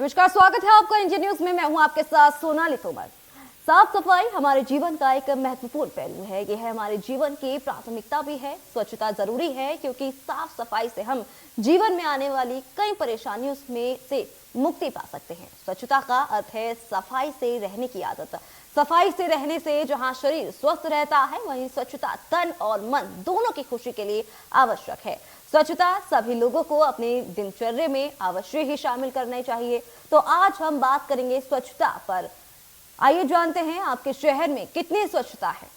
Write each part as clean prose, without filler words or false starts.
नमस्कार, स्वागत है आपका इंडिया न्यूज में। मैं हूं आपके साथ सोनाली तोमर। साफ सफाई हमारे जीवन का एक महत्वपूर्ण पहलू है। यह हमारे जीवन की प्राथमिकता भी है। स्वच्छता जरूरी है क्योंकि साफ सफाई से हम जीवन में आने वाली कई परेशानियों में से मुक्ति पा सकते हैं। स्वच्छता का अर्थ है सफाई से रहने की आदत। सफाई से रहने से जहां शरीर स्वस्थ रहता है, वहीं स्वच्छता तन और मन दोनों की खुशी के लिए आवश्यक है। स्वच्छता सभी लोगों को अपने दिनचर्या में अवश्य ही शामिल करना चाहिए। तो आज हम बात करेंगे स्वच्छता पर। आइए जानते हैं आपके शहर में कितनी स्वच्छता है।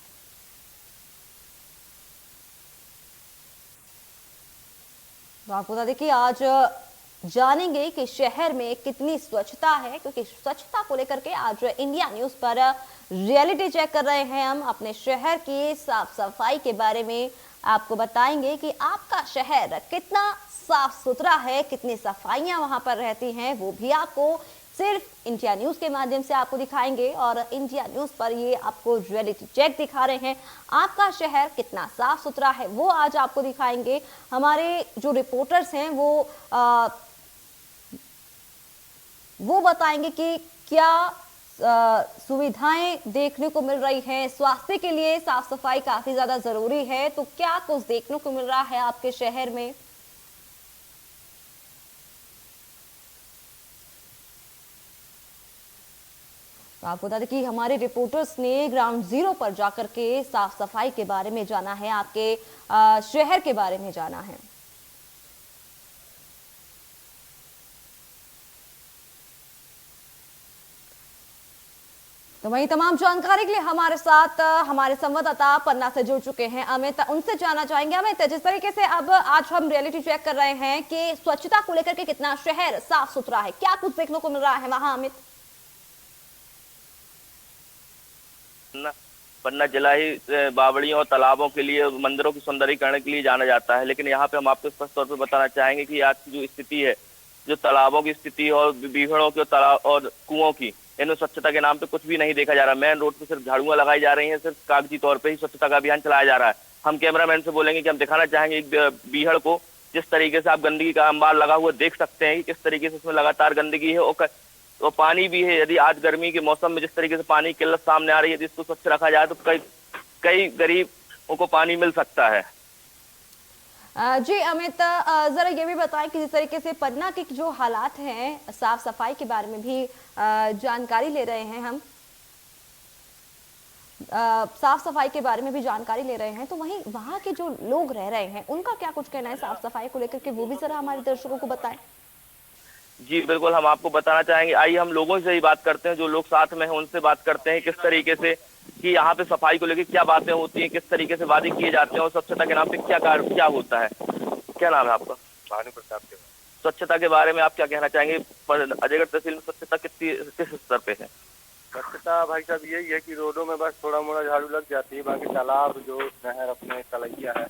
तो आपको बता दें कि आज जानेंगे कि शहर में कितनी स्वच्छता है, क्योंकि स्वच्छता को लेकर के आज इंडिया न्यूज पर रियलिटी चेक कर रहे हैं। हम अपने शहर की साफ सफाई के बारे में आपको बताएंगे कि आपका शहर कितना साफ सुथरा है, कितनी सफाइयां वहां पर रहती हैं, वो भी आपको सिर्फ इंडिया न्यूज के माध्यम से आपको दिखाएंगे। और इंडिया न्यूज पर ये आपको रियलिटी चेक दिखा रहे हैं। आपका शहर कितना साफ सुथरा है वो आज आपको दिखाएंगे। हमारे जो रिपोर्टर्स हैं वो बताएंगे कि क्या सुविधाएं देखने को मिल रही हैं। स्वास्थ्य के लिए साफ सफाई काफी ज्यादा जरूरी है, तो क्या कुछ देखने को मिल रहा है आपके शहर में। तो आपको बता दें कि हमारे रिपोर्टर्स ने ग्राउंड जीरो पर जाकर के साफ सफाई के बारे में जाना है, आपके शहर के बारे में जाना है। तो वही तमाम जानकारी के लिए हमारे साथ हमारे संवाददाता पन्ना से जुड़ चुके हैं अमित। उनसे जानना चाहेंगे अमित, जिस तरीके से अब आज हम रियलिटी चेक कर रहे हैं कि स्वच्छता को लेकर के कितना शहर साफ सुथरा है, क्या कुछ देखने को मिल रहा है वहां अमित। पन्ना जिला ही बावड़ियों और तालाबों के लिए, मंदिरों की सौंदर्यीकरण के लिए जाना जाता है। लेकिन यहाँ पे हम आपको स्पष्ट तौर पे बताना चाहेंगे कि आज की जो स्थिति है, जो तालाबों की स्थिति और बीहड़ों की और तालाब और कुओं की, इनमें स्वच्छता के नाम पे कुछ भी नहीं देखा जा रहा। मेन रोड पे सिर्फ झाड़ुआं लगाई जा रही हैं, सिर्फ कागजी तौर पे ही स्वच्छता का अभियान चलाया जा रहा है। हम कैमरामैन से बोलेंगे कि हम दिखाना चाहेंगे एक बीहड़ को, जिस तरीके से आप गंदगी का अंबार लगा हुआ देख सकते हैं कि किस तरीके से उसमें लगातार गंदगी है और पानी भी है। यदि आज गर्मी के मौसम में जिस तरीके से पानी की किल्लत सामने आ रही है, यदि इसको स्वच्छ रखा जाए तो कई गरीबों को पानी मिल सकता है। जी अमित, जरा ये भी बताएं कि जिस तरीके से पन्ना के जो हालात हैं, साफ सफाई के बारे में भी जानकारी ले रहे हैं हम, साफ सफाई के बारे में भी जानकारी ले रहे हैं, तो वहीं वहां के जो लोग रह रहे हैं उनका क्या कुछ कहना है साफ सफाई को लेकर के, वो भी जरा हमारे दर्शकों को बताएं। जी बिल्कुल, हम आपको बताना चाहेंगे। आइए हम लोगों से ही बात करते हैं, जो लोग साथ में हैं उनसे बात करते हैं किस तरीके से कि यहाँ पे सफाई को लेकर क्या बातें होती हैं, किस तरीके से वादे किए जाते हैं और स्वच्छता के नाम पे क्या होता है। क्या नाम है आपका? भानु प्रताप। स्वच्छता के बारे में आप क्या कहना चाहेंगे? अजयगढ़ तहसील में स्वच्छता किस स्तर पे है? स्वच्छता भाई साहब यही है कि रोडों में बस थोड़ा मोड़ा झाड़ू लग जाती है, बाकी तालाब जो नहर अपने तलैया है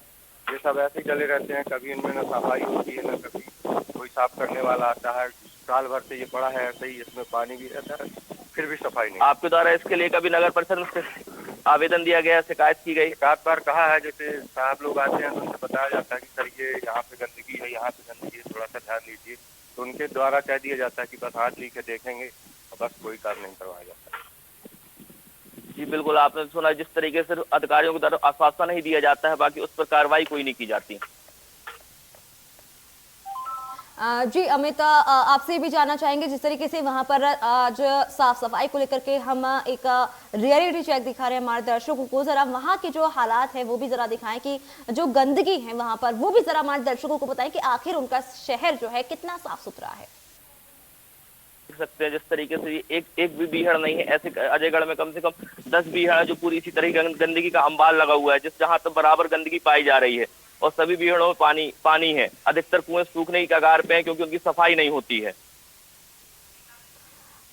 ये सब ऐसे ही डले रहते हैं। कभी इनमें न सफाई होती है, न कभी कोई साफ करने वाला आता है। साल भर से ये पड़ा है ऐसे ही, इसमें पानी भी रहता है, फिर भी सफाई नहीं। आपके द्वारा इसके लिए कभी नगर परिषद में आवेदन दिया गया, शिकायत की गई? एक बार कहा है, जैसे साहब लोग आते हैं तो उनसे बताया जाता है कि सर ये यहाँ पे गंदगी है, यहाँ पे गंदगी है, थोड़ा सा ध्यान दीजिए। तो उनके द्वारा कह दिया जाता है कि बस हाथ ली के देखेंगे और बस कोई काम नहीं करवाया जाता। जी बिल्कुल, आपने सुना जिस तरीके से अधिकारियों को द्वारा आश्वासन नहीं दिया जाता है, बाकी उस पर कार्रवाई कोई नहीं की जाती। जी अमित, आपसे भी जानना चाहेंगे जिस तरीके से वहां पर आज साफ सफाई को लेकर के हम एक रियलिटी चेक दिखा रहे हैं हमारे दर्शकों को, जरा वहां के जो हालात है वो भी जरा दिखाएं कि जो गंदगी है वहां पर वो भी जरा हमारे दर्शकों को बताएं कि आखिर उनका शहर जो है कितना साफ सुथरा है। देख सकते हैं जिस तरीके से एक भी बीहड़ नहीं है। ऐसे अजयगढ़ में कम से कम 10 बीहड़ है जो पूरी इसी तरह गंदगी का अंबार लगा हुआ है, जिस जहां तक बराबर गंदगी पाई जा रही है और सभी बीहड़ों में पानी है। अधिकतर कुएं सूखने की कगार पे हैं क्योंकि उनकी सफाई नहीं होती है।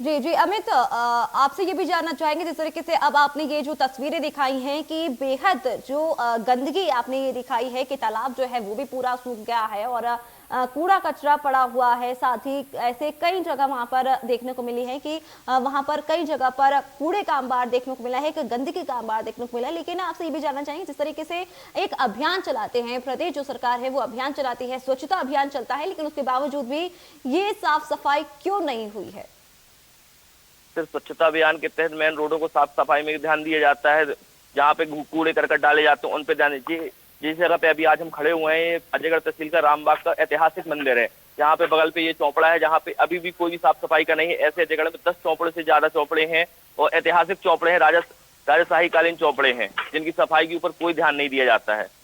जी जी अमित, आपसे ये भी जानना चाहेंगे जिस तरीके से अब आपने ये जो तस्वीरें दिखाई हैं कि बेहद जो गंदगी आपने ये दिखाई है कि तालाब जो है वो भी पूरा सूख गया है और कूड़ा कचरा पड़ा हुआ है। साथ ही ऐसे कई जगह वहां पर देखने को मिली है कि वहां पर कई जगह पर कूड़े का अंबार देखने को मिला है, एक गंदगी का अंबार देखने को मिला है। लेकिन आपसे ये भी जानना चाहिए, जिस तरीके से एक अभियान चलाते हैं प्रदेश जो सरकार है, वो अभियान चलाती है, स्वच्छता अभियान चलता है, लेकिन उसके बावजूद भी ये साफ सफाई क्यों नहीं हुई है? सिर्फ स्वच्छता अभियान के तहत मेन रोडों को साफ सफाई में ध्यान दिया जाता है, जहाँ पे कूड़े करकट डाले जाते हैं उन पे ध्यान दीजिए। जिस जगह पे अभी आज हम खड़े हुए हैं, अजयगढ़ तहसील का रामबाग का ऐतिहासिक मंदिर है, जहाँ पे बगल पे ये चौपड़ा है, जहाँ पे अभी भी कोई भी साफ सफाई का नहीं है। ऐसे अजयगढ़ में 10 चौपड़े से ज्यादा चौपड़े हैं और ऐतिहासिक चौपड़े हैं, राजशाही कालीन चौपड़े हैं, जिनकी सफाई के ऊपर कोई ध्यान नहीं दिया जाता है।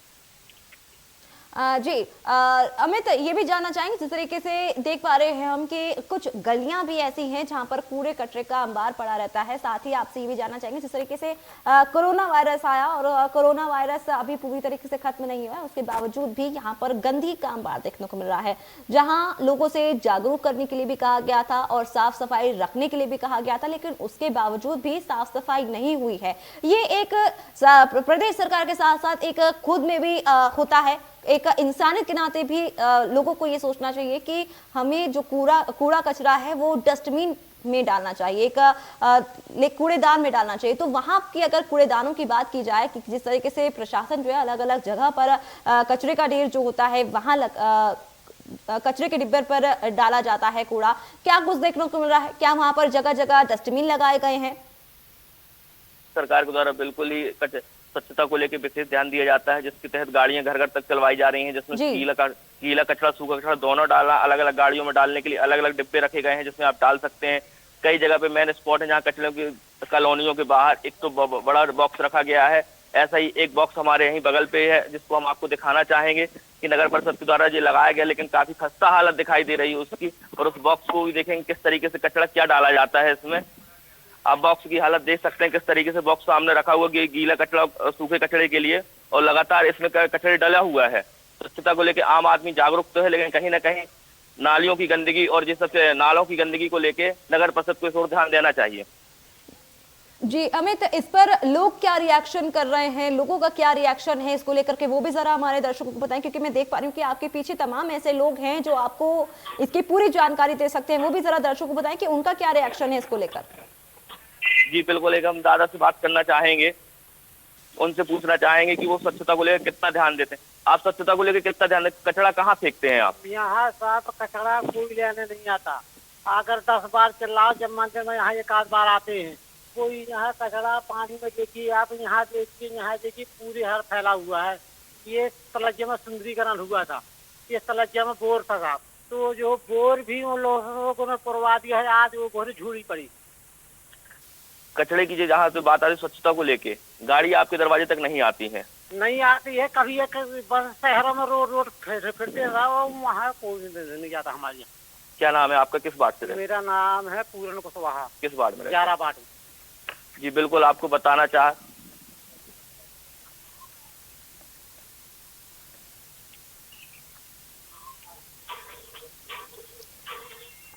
जी अमित, ये भी जानना चाहेंगे, जिस तरीके से देख पा रहे हैं हम कि कुछ गलियां भी ऐसी हैं जहां पर कूड़े कचरे का अंबार पड़ा रहता है। साथ ही आपसे ये भी जानना चाहेंगे, जिस तरीके से कोरोना वायरस आया और कोरोना वायरस अभी पूरी तरीके से खत्म नहीं हुआ है, उसके बावजूद भी यहाँ पर गंदगी का अंबार देखने को मिल रहा है, जहाँ लोगों से जागरूक करने के लिए भी कहा गया था और साफ सफाई रखने के लिए भी कहा गया था, लेकिन उसके बावजूद भी साफ सफाई नहीं हुई है। ये एक प्रदेश सरकार के साथ साथ एक खुद में भी होता है, एक इंसानियत के नाते भी लोगों को ये सोचना चाहिए कि हमें जो कूड़ा कचरा है वो डस्टबिन में डालना चाहिए, एक कूड़ेदान में डालना चाहिए। तो वहां की अगर कूड़ेदानों की बात की जाए कि जिस तरीके से प्रशासन जो है अलग अलग जगह पर कचरे का ढेर जो होता है वहां कचरे के डिब्बे पर डाला जाता है कूड़ा, क्या कुछ देखने को मिल रहा है? क्या वहां पर जगह जगह डस्टबिन लगाए गए हैं? सरकार के द्वारा बिल्कुल ही स्वच्छता को लेकर विशेष ध्यान दिया जाता है, जिसके तहत गाड़ियां घर घर तक चलवाई जा रही हैं, जिसमें गीला कचरा सूखा कचरा दोनों डाला, अलग अलग गाड़ियों में डालने के लिए अलग अलग डिब्बे रखे गए हैं, जिसमें आप डाल सकते हैं। कई जगह पे मेन स्पॉट है जहाँ कचरे की कॉलोनियों के बाहर एक तो बड़ा बॉक्स रखा गया है। ऐसा ही एक बॉक्स हमारे यहीं बगल पे है, जिसको हम आपको दिखाना चाहेंगे कि नगर परिषद के द्वारा ये लगाया गया, लेकिन काफी खस्ता हालत दिखाई दे रही है उसकी। और उस बॉक्स को भी देखेंगे किस तरीके से कचरा क्या डाला जाता है इसमें। आप बॉक्स की हालत देख सकते हैं, किस तरीके से बॉक्स सामने रखा हुआ गीला कचरा सूखे कचरे के लिए, और लगातार इसमें कचरे डला हुआ है। स्वच्छता को लेकर आम आदमी जागरूक तो है, लेकिन कहीं ना कहीं नालियों की गंदगी और जिस सबसे नालों की गंदगी को लेकर नगर परिषद को इस ओर ध्यान देना चाहिए। जी अमित, इस पर लोग क्या रिएक्शन कर रहे हैं, लोगों का क्या रिएक्शन है इसको लेकर के, वो भी जरा हमारे दर्शकों को बताएं, क्योंकि मैं देख पा रही हूँ कि आपके पीछे तमाम ऐसे लोग हैं जो आपको इसकी पूरी जानकारी दे सकते हैं। वो भी जरा दर्शकों को बताएं कि उनका क्या रिएक्शन है इसको लेकर। जी बिल्कुल, एक हम दादा से बात करना चाहेंगे, उनसे पूछना चाहेंगे कि वो स्वच्छता को लेकर कितना ध्यान देते हैं। आप स्वच्छता को लेकर कितना ध्यान देते, कचरा कहाँ फेंकते हैं आप? यहाँ साफ कचरा कोई लेने नहीं आता। अगर 10 बार चिल्लाओ, जब मंदिर में यहाँ 1 आध बार आते हैं, कोई यहाँ कचरा पानी में देखिए, आप यहाँ देखिए पूरे हर फैला हुआ है। ये तलज्जे में सुंदरीकरण हुआ था, ये तलज्जे में बोर था साहब, तो जो बोर भी उन लोगों ने पुरवा दिया है, आज वो बोर झूड़ी पड़ी। कचरे की जहाँ से बात आ रही स्वच्छता को लेके, गाड़ी आपके दरवाजे तक नहीं आती है? नहीं आती है। कभी एक बस शहरों में रोड फिरते रहो, वहाँ कोई नहीं जाता हमारे यहाँ। क्या नाम है आपका, किस वार्ड से? मेरा नाम है पूरन कुशवाहा। किस वार्ड में? 11 वार्ड। जी बिल्कुल, आपको बताना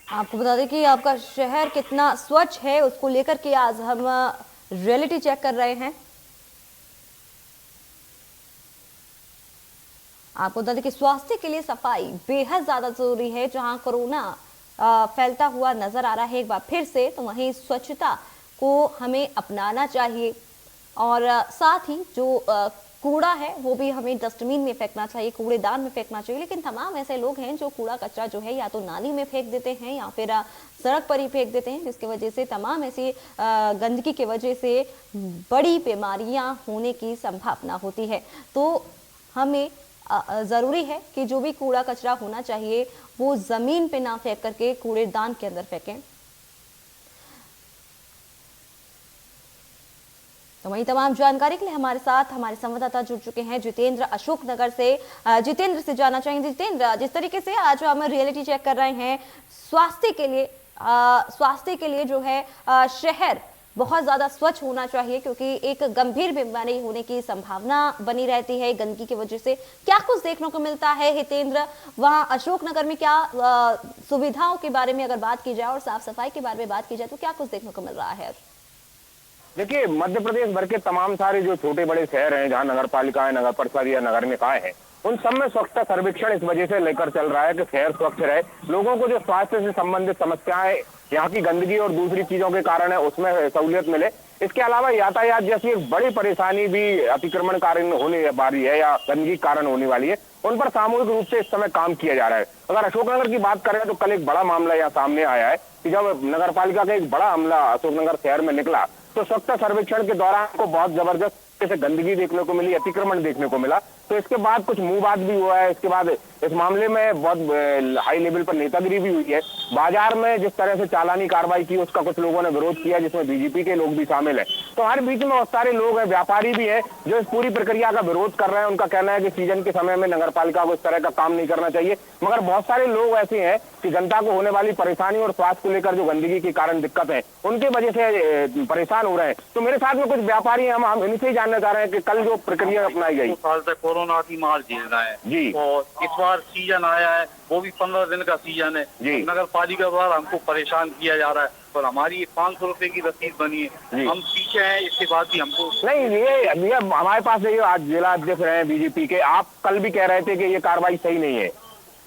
आपको बता दें कि आपका शहर कितना स्वच्छ है, उसको लेकर के आज हम रियलिटी चेक कर रहे हैं। आपको बता दें कि स्वास्थ्य के लिए सफाई बेहद ज्यादा जरूरी है। जहां कोरोना फैलता हुआ नजर आ रहा है एक बार फिर से, तो वहीं स्वच्छता को हमें अपनाना चाहिए और साथ ही जो कूड़ा है वो भी हमें डस्टबिन में फेंकना चाहिए, कूड़ेदान में फेंकना चाहिए। लेकिन तमाम ऐसे लोग हैं जो कूड़ा कचरा जो है या तो नाली में फेंक देते हैं या फिर सड़क पर ही फेंक देते हैं, जिसकी वजह से तमाम ऐसी गंदगी की वजह से बड़ी बीमारियां होने की संभावना होती है। तो हमें ज़रूरी है कि जो भी कूड़ा कचरा होना चाहिए वो ज़मीन पे ना फेंक करके कूड़ेदान के अंदर फेंकें। तो वही तमाम जानकारी के लिए हमारे साथ हमारे संवाददाता जुड़ चुके हैं जितेंद्र अशोकनगर से। जितेंद्र से जानना चाहेंगे, जितेंद्र, जिस तरीके से आज हम रियलिटी चेक कर रहे हैं, स्वास्थ्य के लिए जो है शहर बहुत ज्यादा स्वच्छ होना चाहिए, क्योंकि एक गंभीर बीमारी होने की संभावना बनी रहती है गंदगी की वजह से। क्या कुछ देखने को मिलता है हितेंद्र, वहां अशोकनगर में क्या सुविधाओं के बारे में अगर बात की जाए और साफ सफाई के बारे में बात की जाए तो क्या कुछ देखने को मिल रहा है? देखिए, मध्य प्रदेश भर के तमाम सारे जो छोटे बड़े शहर हैं जहाँ नगर पालिका है, नगर परिषद या नगर निकाय है, उन सब में स्वच्छता सर्वेक्षण इस वजह से लेकर चल रहा है कि शहर स्वच्छ रहे, लोगों को जो स्वास्थ्य से संबंधित समस्याएं, यहाँ की गंदगी और दूसरी चीजों के कारण है, उसमें सहूलियत मिले। इसके अलावा यातायात जैसी एक बड़ी परेशानी भी अतिक्रमण कारण होने वाली है या गंदगी कारण होने वाली है, उन पर सामूहिक रूप से इस समय काम किया जा रहा है। अगर अशोकनगर की बात करें तो कल एक बड़ा मामला यहाँ सामने आया है कि जब नगर पालिका का एक बड़ा हमला अशोकनगर शहर में निकला तो स्वच्छता सर्वेक्षण के दौरान को बहुत जबरदस्त से गंदगी देखने को मिली, अतिक्रमण देखने को मिला। तो इसके बाद कुछ मुंह बात भी हुआ है, इसके बाद इस मामले में बहुत हाई लेवल पर नेतागिरी भी हुई है। बाजार में जिस तरह से चालानी कार्रवाई की उसका कुछ लोगों ने विरोध किया, जिसमें बीजेपी के लोग भी शामिल है। तो हर बीच में बहुत सारे लोग हैं, व्यापारी भी है, जो इस पूरी प्रक्रिया का विरोध कर रहे हैं। उनका कहना है कि सीजन के समय में नगर पालिका को इस तरह का काम नहीं करना चाहिए, मगर बहुत सारे लोग ऐसे हैं कि जनता को होने वाली परेशानी और स्वास्थ्य को लेकर जो गंदगी के कारण दिक्कत है उनकी वजह से परेशान हो रहे हैं। तो मेरे साथ में कुछ व्यापारी हैं, हम इनसे ही जानना चाह रहे हैं कि कल जो प्रक्रिया अपनाई गई। 2 साल से कोरोना की मार झेल रहा है जी, और इस बार सीजन आया है, वो भी 15 दिन का सीजन है जी। नगर पालिका द्वारा हमको परेशान किया जा रहा है और हमारी 500 रुपए की रसीद बनी है, हम पीछे हैं, इसके बाद भी हमको नहीं, ये हमारे पास ये आज जिला अध्यक्ष रहे हैं बीजेपी के, आप कल भी कह रहे थे कि ये कार्रवाई सही नहीं है।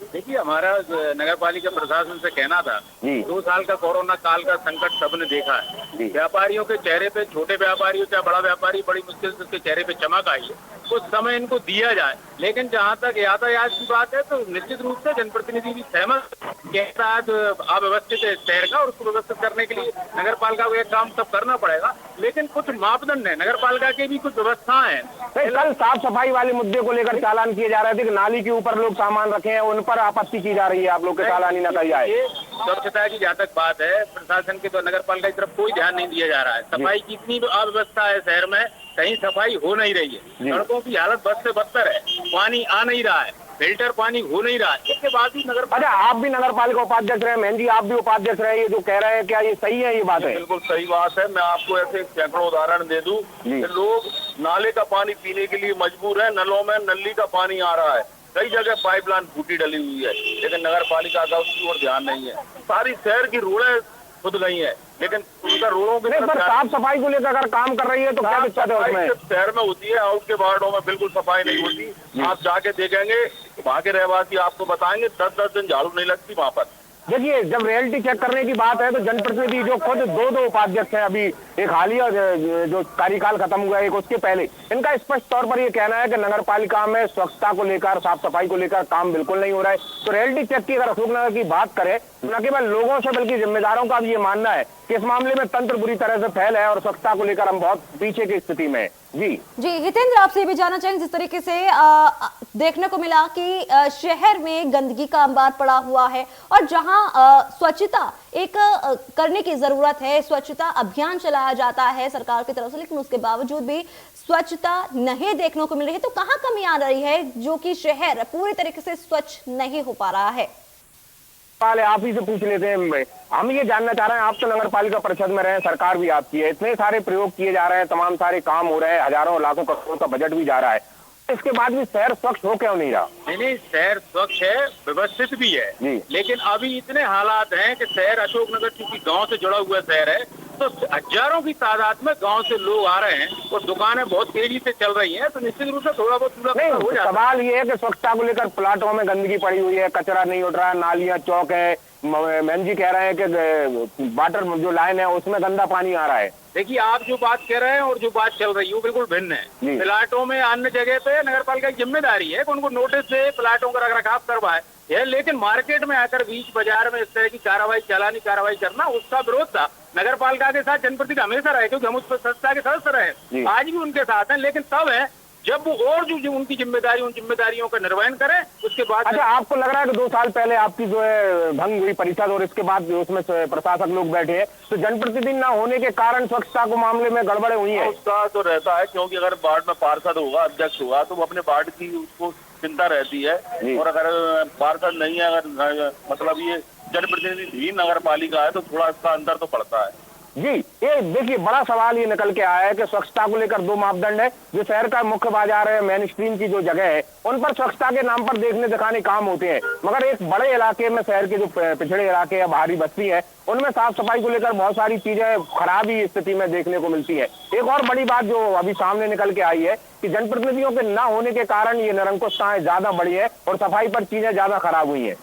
देखिए, हमारा नगर पालिका प्रशासन से कहना था, जी। 2 साल का कोरोना काल का संकट सबने देखा जी। है। व्यापारियों के चेहरे पे, छोटे व्यापारी हो चाहे बड़ा व्यापारी, बड़ी मुश्किल से उसके चेहरे पे चमक आई है, कुछ समय इनको दिया जाए। लेकिन जहाँ तक यातायात की बात है तो निश्चित रूप से जनप्रतिनिधि भी सहमत के साथ अव्यवस्थित है शहर का, और उसको व्यवस्थित करने के लिए नगर पालिका को एक काम सब करना पड़ेगा। लेकिन कुछ मापदंड है, नगर पालिका की भी कुछ व्यवस्थाएं हैं। कल साफ सफाई वाले मुद्दे को लेकर चालान किए जा रहे थे कि नाली के ऊपर लोग सामान रखे हैं, उन पर आपत्ति की जा रही है, आप लोग के चालानी न कही जाए। स्वच्छता की जहाँ तक बात है, प्रशासन के तो नगर पालिका की तरफ कोई ध्यान नहीं दिया जा रहा है। सफाई की इतनी अव्यवस्था है शहर में, कहीं सफाई हो नहीं रही है, सड़कों की हालत बद से बदतर है, पानी आ नहीं रहा है, फिल्टर पानी हो नहीं रहा है। इसके बाद भी नगर अच्छा, आप भी नगर पालिका उपाध्यक्ष रहे, महन जी आप भी उपाध्यक्ष रहे, ये जो कह रहे हैं क्या ये सही है? ये बात है बिल्कुल सही बात है। मैं आपको ऐसे सैकड़ों उदाहरण दे दूं कि लोग नाले का पानी पीने के लिए मजबूर है, नलों में नली का पानी आ रहा है, कई जगह पाइपलाइन फूटी डली हुई है, लेकिन नगर पालिका का उसकी ओर ध्यान नहीं है। सारी शहर की रोडें खुद गई है, लेकिन उनका रोडों की पर साफ सफाई को लेकर अगर काम कर रही है तो क्या दिक्कत है उसमें? शहर में होती है, आउट के वार्डों में बिल्कुल सफाई नहीं होती। आप जाके देखेंगे, वहाँ के रहवासी आपको बताएंगे 10-10 दिन झाड़ू नहीं लगती वहाँ पर। देखिए, जब रियलिटी चेक करने की बात है तो जनप्रतिनिधि जो खुद दो उपाध्यक्ष हैं, अभी एक हालिया जो कार्यकाल खत्म हुआ है, एक उसके पहले, इनका स्पष्ट तौर पर ये कहना है कि नगर पालिका में स्वच्छता को लेकर, साफ सफाई को लेकर काम बिल्कुल नहीं हो रहा है। तो रियलिटी चेक की अगर अशोकनगर की बात करें, न केवल लोगों से बल्कि जिम्मेदारों का भी ये मानना है कि इस मामले में तंत्र बुरी तरह से फैल है और स्वच्छता को लेकर हम बहुत पीछे की स्थिति में है। जी हितेंद्र, आपसे भी जानना चाहेंगे, जिस तरीके से देखने को मिला कि शहर में गंदगी का अंबार पड़ा हुआ है और जहां स्वच्छता एक करने की जरूरत है, स्वच्छता अभियान चलाया जाता है सरकार की तरफ से, लेकिन उसके बावजूद भी स्वच्छता नहीं देखने को मिल रही है। तो कहां कमी आ रही है जो कि शहर पूरी तरीके से स्वच्छ नहीं हो पा रहा है? आप ही से पूछ लेते हैं, हम ये जानना चाह रहे हैं, आप तो नगर पालिका परिषद में रहे, सरकार भी आपकी है, इतने सारे प्रयोग किए जा रहे हैं, तमाम सारे काम हो रहे हैं, हजारों लाखों करोड़ का बजट भी जा रहा है, इसके बाद भी शहर स्वच्छ हो क्यों नहीं रहा? नहीं, शहर स्वच्छ है, व्यवस्थित भी है, लेकिन अभी इतने हालात हैं कि शहर अशोकनगर चूंकि गांव से जुड़ा हुआ शहर है, तो हजारों की तादाद में गांव से लोग आ रहे हैं और दुकानें बहुत तेजी से चल रही हैं, तो निश्चित रूप से थोड़ा बहुत हो जाता है। सवाल ये है कि स्वच्छता को लेकर प्लाटों में गंदगी पड़ी हुई है, कचरा नहीं उठ रहा है, नालियां चौक है, मैम जी कह रहे हैं कि वाटर जो लाइन है उसमें गंदा पानी आ रहा है। देखिए, आप जो बात कह रहे हैं और जो बात चल रही है वो बिल्कुल भिन्न है। प्लाटों में अन्य जगह पे नगर पालिका की जिम्मेदारी है कि उनको नोटिस से प्लाटों का रखरखाव करवाए, लेकिन मार्केट में आकर बीच बाजार में इस तरह की कार्रवाई, चालानी कार्रवाई करना, उसका विरोध था। नगर पालिका के साथ जनप्रतिनिधि हमेशा रहे, क्योंकि हम उस पर संस्था के सदस्य रहे, आज भी उनके साथ हैं, लेकिन तब है जब वो और जो उनकी जिम्मेदारी, उन जिम्मेदारियों का निर्वहन करें, उसके बाद। अच्छा, आपको लग रहा है कि 2 साल पहले आपकी जो है भंग हुई परिषद और इसके बाद उसमें प्रशासक लोग बैठे हैं, तो जनप्रतिनिधि न होने के कारण स्वच्छता को मामले में गड़बड़े हुई है? उसका तो रहता है, क्योंकि अगर वार्ड में पार्षद होगा, अध्यक्ष होगा, तो वो अपने वार्ड की उसको चिंता रहती है, और अगर पार्षद नहीं है, अगर मतलब ये जनप्रतिनिधि नगर पालिका है, तो थोड़ा इसका अंतर तो पड़ता है। जी, ये देखिए बड़ा सवाल ये निकल के आया है कि स्वच्छता को लेकर दो मापदंड है। जो शहर का मुख्य बाजार है, मेन स्ट्रीम की जो जगह है, उन पर स्वच्छता के नाम पर देखने दिखाने काम होते हैं, मगर एक बड़े इलाके में, शहर के जो पिछड़े इलाके या बाहरी बस्ती है, उनमें साफ सफाई को लेकर बहुत सारी चीजें खराब ही स्थिति में देखने को मिलती है। एक और बड़ी बात जो अभी सामने निकल के आई है कि जनप्रतिनिधियों के ना होने के कारण ये निरंकुशताएं ज्यादा बढ़ी है और सफाई पर चीजें ज्यादा खराब हुई हैं।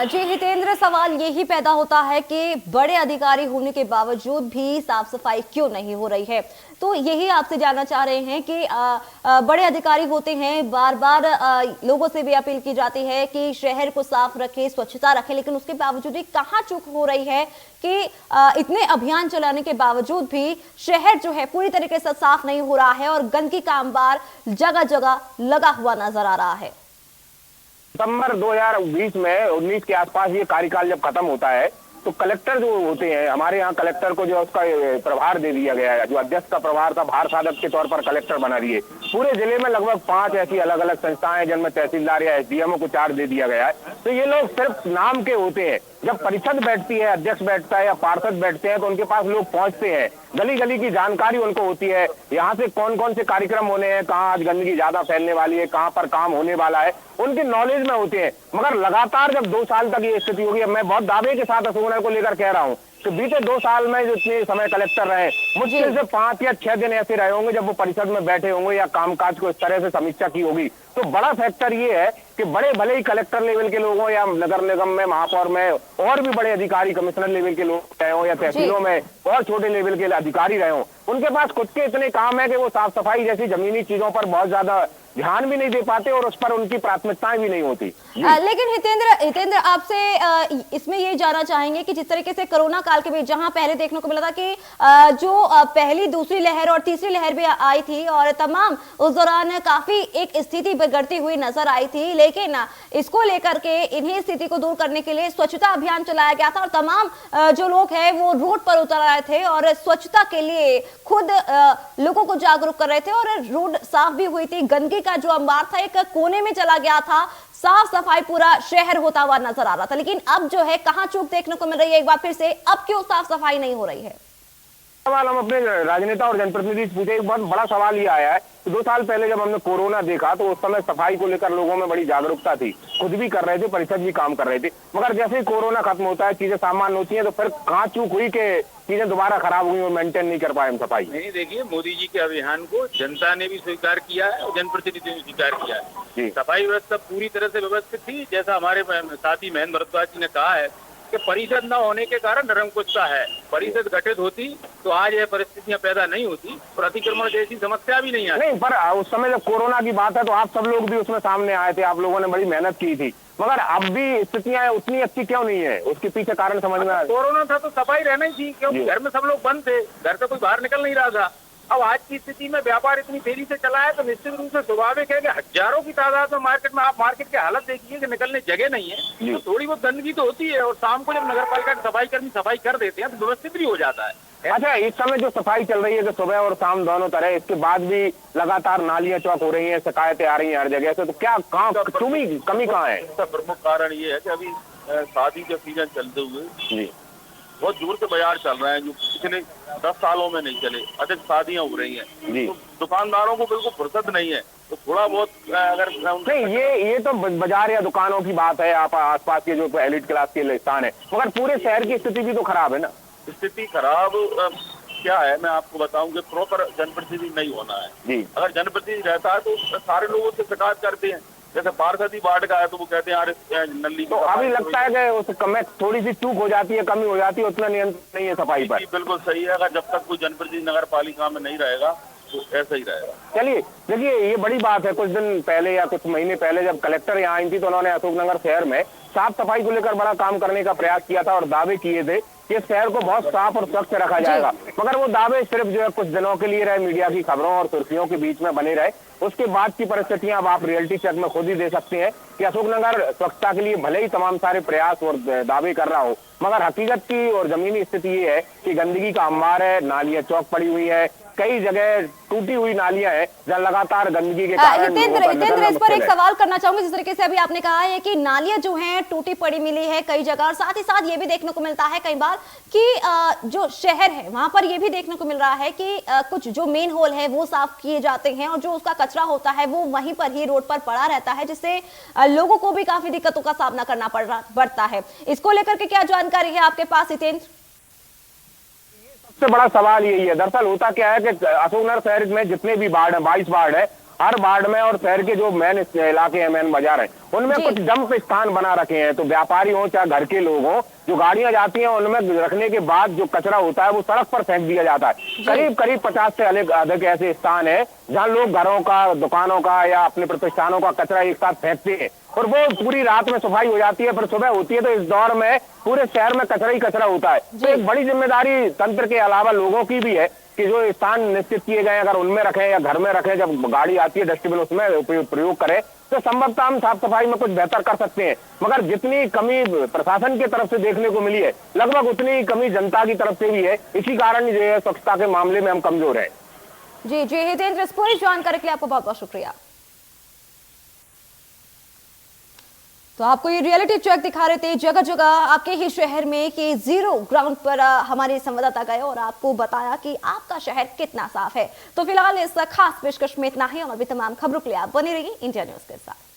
जी हितेंद्र, सवाल यही पैदा होता है कि बड़े अधिकारी होने के बावजूद भी साफ सफाई क्यों नहीं हो रही है। तो यही आपसे जानना चाह रहे हैं कि बड़े अधिकारी होते हैं, बार बार लोगों से भी अपील की जाती है कि शहर को साफ रखें, स्वच्छता रखें, लेकिन उसके बावजूद भी कहाँ चूक हो रही है कि इतने अभियान चलाने के बावजूद भी शहर जो है पूरी तरीके से साफ नहीं हो रहा है और गंदगी का अंबार जगह जगह लगा हुआ नजर आ रहा है। सितंबर 2020 में 19 के आसपास ये कार्यकाल जब खत्म होता है तो कलेक्टर जो होते हैं हमारे यहाँ, कलेक्टर को जो उसका प्रभार दे दिया गया है, जो अध्यक्ष का प्रभार था भार साधक के तौर पर कलेक्टर बना दिए। पूरे जिले में लगभग 5 ऐसी अलग अलग संस्थाएं जिनमें तहसीलदार या एसडीएमओ को चार्ज दे दिया गया है। तो ये लोग सिर्फ नाम के होते हैं। जब परिषद बैठती है, अध्यक्ष बैठता है या पार्षद बैठते हैं तो उनके पास लोग पहुंचते हैं, गली गली की जानकारी उनको होती है, यहाँ से कौन कौन से कार्यक्रम होने हैं, कहाँ आज गंदगी ज्यादा फैलने वाली है, कहाँ पर काम होने वाला है, उनके नॉलेज में होते हैं। मगर लगातार जब 2 साल तक ये स्थिति होगी, मैं बहुत दावे के साथ अशोक नगर को लेकर कह रहा हूँ कि बीते 2 साल में जितने समय कलेक्टर रहे, मुश्किल से 5 या 6 दिन ऐसे रहे होंगे जब वो परिषद में बैठे होंगे या कामकाज को इस तरह से समीक्षा की होगी। तो बड़ा फैक्टर ये है कि बड़े भले ही कलेक्टर लेवल के लोग हों या नगर निगम में, महापौर में और भी बड़े अधिकारी, कमिश्नर लेवल के लोग रहे हों या तहसीलों में और छोटे लेवल के अधिकारी रहे हों, उनके पास खुद के इतने काम है कि वो साफ सफाई जैसी जमीनी चीजों पर बहुत ज्यादा ध्यान भी नहीं दे पाते और उस पर उनकी प्राथमिकताएं भी नहीं होती। लेकिन हितेंद्र आपसे इसमें ये जानना चाहेंगे कि जिस तरीके से कोरोना काल के बीच जहां पहले देखने को मिला था कि जो पहली, दूसरी लहर और तीसरी लहर भी आई थी और तमाम उस दौरान काफी एक स्थिति बिगड़ती हुई नजर आई थी, लेकिन इसको लेकर के इन्हीं स्थिति को दूर करने के लिए स्वच्छता अभियान चलाया गया था और तमाम जो लोग हैं वो रोड पर उतर आए थे और स्वच्छता के लिए खुद लोगों को जागरूक कर रहे थे और रोड साफ भी हुई थी। गंदगी का जो अंबार था एक कोने में चला गया था, साफ सफाई पूरा शहर होता हुआ नजर आ रहा था। लेकिन अब जो है कहां चूक देखने को मिल रही है एक बार फिर से, अब क्यों साफ सफाई नहीं हो रही है? सवाल हम अपने राजनेता और जनप्रतिनिधि से पूछे, एक बहुत बड़ा सवाल ये आया है कि 2 साल पहले जब हमने कोरोना देखा तो उस समय सफाई को लेकर लोगों में बड़ी जागरूकता थी, खुद भी कर रहे थे, परिषद भी काम कर रहे थे, मगर जैसे ही कोरोना खत्म होता है, चीजें सामान्य होती हैं, तो फिर कहाँ चूक हुई कि चीजें दोबारा खराब हुई और मेंटेन नहीं कर पाए हम सफाई। नहीं, देखिए मोदी जी के अभियान को जनता ने भी स्वीकार किया है और जनप्रतिनिधियों ने स्वीकार किया है। सफाई व्यवस्था पूरी तरह से व्यवस्थित थी, जैसा हमारे साथी महेंद्र भरद्वाज जी ने कहा है कि परिषद न होने के कारण निरंकुशता है। परिषद गठित होती तो आज यह परिस्थितियां पैदा नहीं होती और अतिक्रमण जैसी समस्या भी नहीं आती। नहीं, पर उस समय जब कोरोना की बात है तो आप सब लोग भी उसमें सामने आए थे, आप लोगों ने बड़ी मेहनत की थी, मगर अब भी स्थितियां उतनी अच्छी क्यों नहीं है? उसके पीछे कारण समझ में आया। कोरोना था तो सफाई रहना ही थी, क्योंकि घर में सब लोग बंद थे, घर से कोई बाहर निकल नहीं रहा था। अब आज की स्थिति में व्यापार इतनी तेजी से चला है तो निश्चित रूप से स्वाभाविक है कि हजारों की तादाद में मार्केट में, आप मार्केट की हालत देखिए कि निकलने जगह नहीं है, तो थोड़ी बहुत गंदगी तो होती है और शाम को जब नगर पालिका के सफाई कर्मी सफाई कर देते हैं तो व्यवस्थित भी हो जाता है। अच्छा, इस समय जो सफाई चल रही है कि सुबह और शाम दोनों तरह, इसके बाद भी लगातार नालियां चौक हो रही हैं, शिकायतें आ रही हैं हर जगह से, तो क्या कमी कहाँ है? इसका प्रमुख कारण ये है कि अभी शादी के सीजन चलते हुए बहुत दूर से बाजार चल रहे हैं जो पिछले 10 सालों में नहीं चले, अधिक शादियां हो रही हैं, तो दुकानदारों को बिल्कुल फुर्सत नहीं है। तो थोड़ा बहुत अगर नहीं, ये तो बाजार या दुकानों की बात है, आप आसपास के जो एलिट क्लास के स्थान है, मगर पूरे शहर की स्थिति भी तो खराब है ना। स्थिति खराब क्या है, मैं आपको बताऊं कि प्रॉपर जनप्रतिनिधि नहीं होना है। अगर जनप्रतिनिधि रहता है तो सारे लोगों से शिकायत करते हैं, जैसे पार्षद ही बाढ़ का है तो वो कहते हैं यार नली, तो अभी लगता है कि उसमें थोड़ी सी चूक हो जाती है, कमी हो जाती है, उतना नियंत्रण नहीं है सफाई पर। बिल्कुल सही है, अगर जब तक कोई जनप्रतिनिधि नगर पालिका में नहीं रहेगा तो ऐसा ही रहेगा। चलिए देखिए, ये बड़ी बात है, कुछ दिन पहले या कुछ महीने पहले जब कलेक्टर यहाँ आई थी तो उन्होंने अशोकनगर शहर में साफ सफाई को लेकर बड़ा काम करने का प्रयास किया था और दावे किए थे कि शहर को बहुत साफ और स्वच्छ रखा जाएगा, मगर वो दावे सिर्फ जो है कुछ दिनों के लिए रहे, मीडिया की खबरों और सुर्खियों के बीच में बने रहे। उसके बाद की परिस्थितियां अब आप रियलिटी चेक में खुद ही दे सकते हैं कि अशोकनगर स्वच्छता के लिए भले ही तमाम सारे प्रयास और दावे कर रहा हो, मगर हकीकत की और जमीनी स्थिति ये है कि गंदगी का अंबार है, नालियां चौक पड़ी हुई है, कई जगह टूटी हुई नालियां हैं जहाँ लगातार गंदगी के कारण हितेंद्र, इस पर एक सवाल करना चाहूंगी। जिस तरीके से अभी आपने कहा है कि नालियां जो हैं टूटी पड़ी मिली है कई जगह, और साथ ही साथ ये भी देखने को मिलता है कई बार कि जो शहर है वहां पर ये भी देखने को मिल रहा है कि कुछ जो मेन होल है वो साफ किए जाते हैं और जो उसका कचरा होता है वो वहीं पर ही रोड पर पड़ा रहता है, जिससे लोगों को भी काफी दिक्कतों का सामना करना पड़ता है। इसको लेकर के क्या जानकारी है आपके पास हितेंद्र? सबसे बड़ा सवाल यही है। दरअसल होता क्या है कि अशोकनगर शहर में जितने भी वार्ड है, 22 वार्ड है, हर वार्ड में और शहर के जो मेन इलाके हैं, मेन बाजार है, उनमें कुछ डंप स्थान बना रखे हैं। तो व्यापारी हो चाहे घर के लोग हो, जो गाड़ियां जाती हैं उनमें रखने के बाद जो कचरा होता है वो सड़क पर फेंक दिया जाता है। करीब 50 से अधिक ऐसे स्थान है जहां लोग घरों का, दुकानों का या अपने प्रतिष्ठानों का कचरा एक साथ फेंकते हैं और वो पूरी रात में सफाई हो जाती है, फिर सुबह होती है तो इस दौर में पूरे शहर में कचरा ही कचरा होता है। तो एक बड़ी जिम्मेदारी तंत्र के अलावा लोगों की भी है कि जो स्थान निश्चित किए गए अगर उनमें रखें या घर में रखें, जब गाड़ी आती है डस्टबिन उसमें प्रयोग करें तो संभवतः हम साफ सफाई में कुछ बेहतर कर सकते हैं। मगर जितनी कमी प्रशासन की तरफ से देखने को मिली है, लगभग उतनी कमी जनता की तरफ से भी है। इसी कारण जो है स्वच्छता के मामले में हम कमजोर है। जी जी हितेंद्र, इस पूरी जानकारी के लिए आपको बहुत बहुत शुक्रिया। तो आपको ये रियलिटी चेक दिखा रहे थे जगह जगह आपके ही शहर में कि जीरो ग्राउंड पर हमारे संवाददाता गए और आपको बताया कि आपका शहर कितना साफ है। तो फिलहाल इस खास पेशकश में इतना ही और भी तमाम खबरों के लिए आप बने रहिए इंडिया न्यूज के साथ।